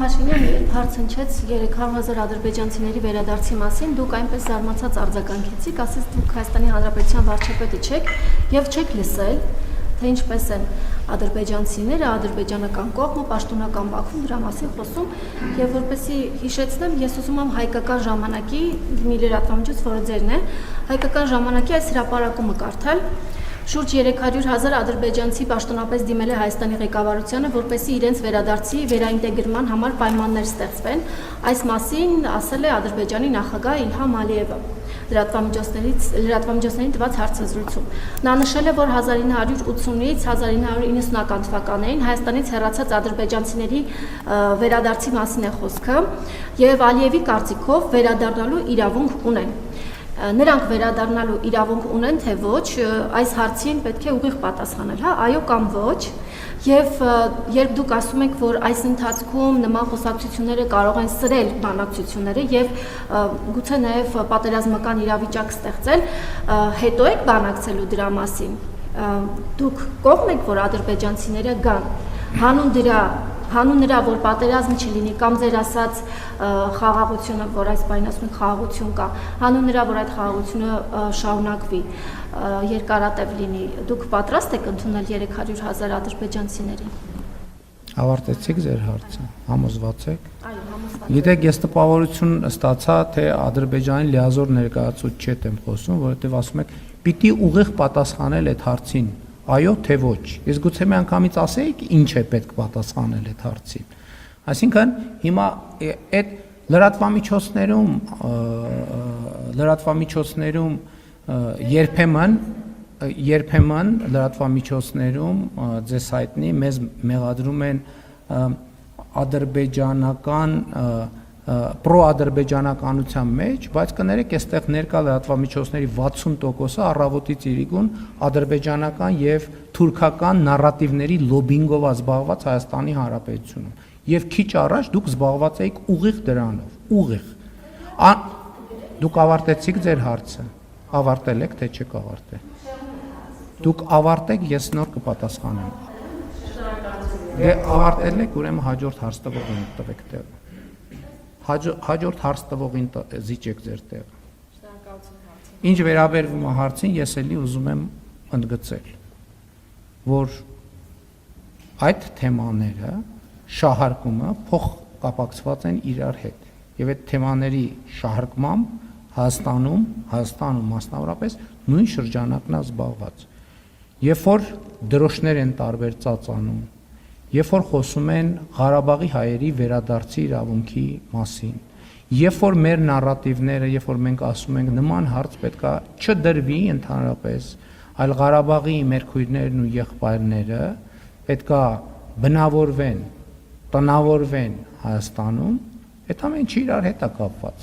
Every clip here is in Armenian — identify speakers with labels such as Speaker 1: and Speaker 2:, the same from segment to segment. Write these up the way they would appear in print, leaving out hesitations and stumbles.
Speaker 1: Փաշինյանը երբ հարցնչեց 300,000 ադրբեջանցիների վերադարձի մասին, դուք այնպես զարմացած արձագանքեցիք, ասես դուք Հայաստանի Հանրապետության վարչապետը չեք եւ չեք լսել, թե ինչպես են ադրբեջանցիները, ադրբեջանական կողմը, պաշտոնական Բաքվում դրա մասին խոսում, եւ որպեսզի հիշեցնեմ, ես ուզում եմ Հայկական ժամանակի մի լրատվամիջոց, որը ձերն է, Հայկական ժամանակի այս հրապարակումը կարդալ. Շուրջ 300,000 ադրբեջանցի պաշտոնապես դիմել է Հայաստանի ղեկավարությանը, որպեսզի իրենց վերադարձի վերաինտեգրման համար պայմաններ ստեղծվեն։ Այս մասին ասել է Ադրբեջանի նախագահ Իլհամ Ալիևը լրատվամիջոցներին տված հարցազրույցում։ Նա նշել է, որ 1980-ից 1990-ական թվականներին Հայաստանից հեռացած ադրբեջանցիների վերադարձի մասին է խոսքը, եւ Ալիևի կարծիքով վերադառնալու իրավունք ունեն։ Նրանք վերադառնալու իրավունք ունեն, թե ոչ, այս հարցին պետք է ուղիղ պատասխանել, հա, այո կամ ոչ, եւ երբ դուք ասում եք, որ այս ընթացքում նման խոսակցությունները կարող են սրել բանակցությունները եւ գուցե նաեւ պատերազմական իրավիճակ ստեղծել, հետո եք բանակցելու դրա մասին, դուք կողմ եք, որ ադրբեջանցիները գան, հանուն նրա, որ պատերազմ չլինի, կամ ձեր ասած խաղաղությունը, որ այս բանին ասում եք խաղաղություն կա, հանուն նրա, որ այդ խաղաղությունը շարունակվի, երկարատև լինի, դուք պատրաստ եք ընդունել 300,000 ադրբեջանցիներին։
Speaker 2: Ավարտեցիք ձեր հարցը, համոզված եք։
Speaker 1: Այո, համոզված։
Speaker 2: Գիտեք, ես տպավորություն ստացա, թե Ադրբեջանի լիազոր ներկայացուցիչ եմ խոսում, որովհետև ասում եք, պիտի ուղիղ պատասխանել այդ հարցին։ Այո, թե ոչ։ Ես գուցե մի անգամից ասեիք, ինչ է պետք պատասխանել այդ հարցին։ Այսինքն, հիմա այդ լրատվամիջոցներում երբեմն լրատվամիջոցներում ձեզ հայտնի մեզ մեղադրում են ադրբեջանական պրոադրբեջանականության մեջ, բայց կներեք, այստեղ ներկա լրատվամիջոցների 60%-ը առավոտից իրիկուն ադրբեջանական եւ թուրքական նարատիվների լոբինգով զբաղված Հայաստանի Հանրապետությունում։ Եվ քիչ առաջ դուք զբաղված եք ուղիղ դրանով, ուղիղ։ Դուք ավարտեցիք ձեր հարցը, ավարտել եք, թե չեք ավարտել։ Դուք ավարտեք, ես նոր կպատասխանեմ։ Դե ավարտել եք, ուրեմն հաջորդ հարց տվողին տվեք տեղը։ Հաջորդ հարց տվողին զիջեք ձեր տեղը։ Ինչ վերաբերվում է հարցին, ես էլի ուզում եմ ընդգծել, որ այդ թեմաները շահարկումը փոխկապակցված են իրար հետ, եւ այդ թեմաների շահարկմամբ Հայաստանում մասնավորապես նույն շրջանակն է զբաղված։ Երբ որ դրոշներ են տարբեր ծածանում, երբ որ խոսում են Ղարաբաղի հայերի վերադարձի իրավունքի մասին, երբ որ մեր նարատիվները, երբ որ մենք ասում ենք նման հարց պետքա չդրվի ընդհանրապես, այլ Ղարաբաղի մեր քույրներն ու եղբայրները պետքա բնավորվեն, տնավորվեն Հայաստանում, այդ ամեն ինչը իրար հետ է կապված։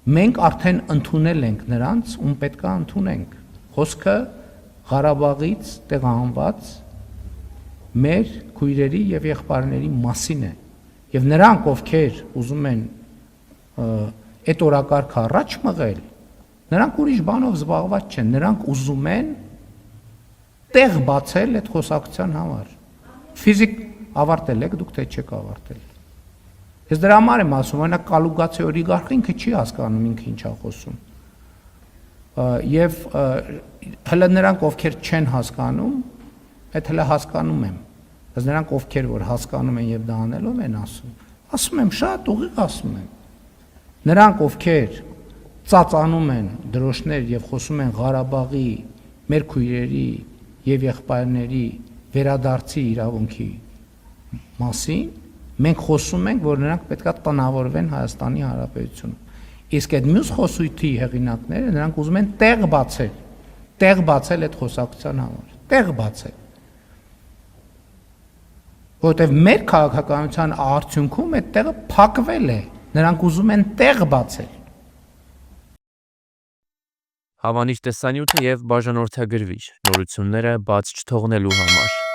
Speaker 2: Մենք արդեն ընդունել ենք նրանց, ում պետքա ընդունենք։ Խոսքը Ղարաբաղից տեղահանված մեր քույրերի եւ եղբայրների մասին է, եւ նրանք, ովքեր ուզում են այդ օրակարգը առաջ մղել, նրանք ուրիշ բանով զբաղված չեն, նրանք ուզում են տեղ բացել այդ խոսակցության համար։ Ֆիզիկ ավարտել եք, դուք թե չեք ավարտել։ Ես դրա համար եմ ասում, օրինակ Կալուգացի օլիգարխը ինքը չի հասկանում ինքը ինչ է խոսում։ Եվ հələ նրանք, ովքեր չեն հասկանում, այդ հələ հասկանում եմ, բայց նրանք ովքեր որ հասկանում են եւ դա անելով են ասում եմ շատ ուղիղ ասում եմ, նրանք ովքեր ծածանում են դրոշներ եւ խոսում են Ղարաբաղի մեր քույրերի եւ եղբայրների վերադարձի իրավունքի մասին, մենք խոսում ենք, որ նրանք պետքա տնավորվեն Հայաստանի Հանրապետությունում, իսկ այդ մյուս խոսույթի հեղինակները նրանք ուզում են տեղ բացել այդ խոսակցության համար, տեղ բացել։ Որովհետև մեր քաղաքականության արդյունքում այդ տեղը փակվել է, նրանք ուզում են տեղ բացել։
Speaker 3: Հավանիչ տեսանյութը եւ բաժանորդագրվիչ նորությունները բաց չթողնելու համար